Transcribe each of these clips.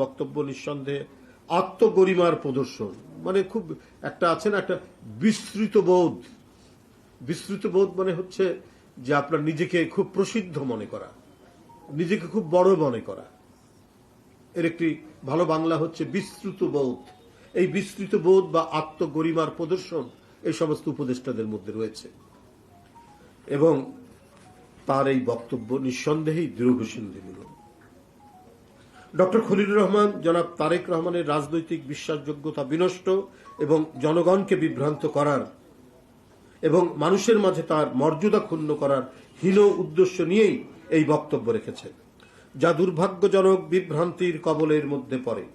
বক্তব্য নিঃসন্দেহে আত্মগরিমার প্রদর্শন, মানে খুব একটা আছে না, একটা বিস্তৃত বোধ মানে হচ্ছে যে আপনার নিজেকে খুব প্রসিদ্ধ মনে করা, নিজেকে খুব বড় মনে করা। এর একটি ভালো বাংলা হচ্ছে বিস্তৃত বোধ। এই বিস্তৃত বোধ বা আত্মগরিমার প্রদর্শন এই সমস্ত উপদেষ্টাদের মধ্যে রয়েছে এবং তার এই বক্তব্য নিঃসন্দেহেই দৃঢ়ঘোষণামূলক। ডক্টর খলিলুর রহমান জনাব তারেক রহমানের রাজনৈতিক বিশ্বাসযোগ্যতা বিনষ্ট এবং জনগণকে বিভ্রান্ত করার এবং মানুষের মাঝে তার মর্যাদা ক্ষুণ্ণ করার হীন উদ্দেশ্য নিয়েই এই বক্তব্য রেখেছেন, যা দুর্ভাগ্যজনক বিভ্রান্তির কবলের মধ্যে পড়ে।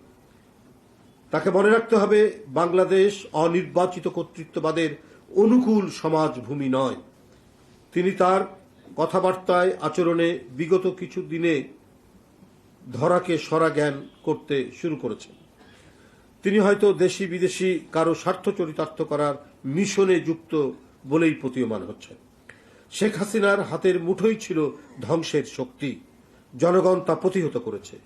তাকে মনে রাখতে হবে, বাংলাদেশ অনির্বাচিত কর্তৃত্ববাদের অনুকূল সমাজভূমি নয়। তিনি তার কথাবার্তায় আচরণে বিগত কিছু দিনে ধরাকে সরা জ্ঞান করতে শুরু করেছেন। তিনি হয়তো দেশি বিদেশি কারো স্বার্থ চরিতার্থ করার মিশনে যুক্ত বলেই প্রতীয়মান হচ্ছেন। শেখ হাসিনার হাতের মুঠোই ছিল ধ্বংসের শক্তি, জনগণ তা প্রতিহত করেছে।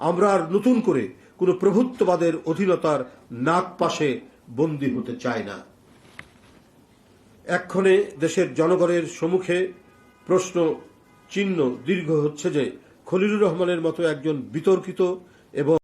আমরা আর নতুন করে কোনো প্রভুত্ববাদের অধীনতার নাক পাশে বন্দী হতে চাই না। এক্ষণে দেশের জনগণের সম্মুখে প্রশ্ন চিহ্ন দীর্ঘ হচ্ছে যে খলিলুর রহমানের মতো একজন বিতর্কিত এবং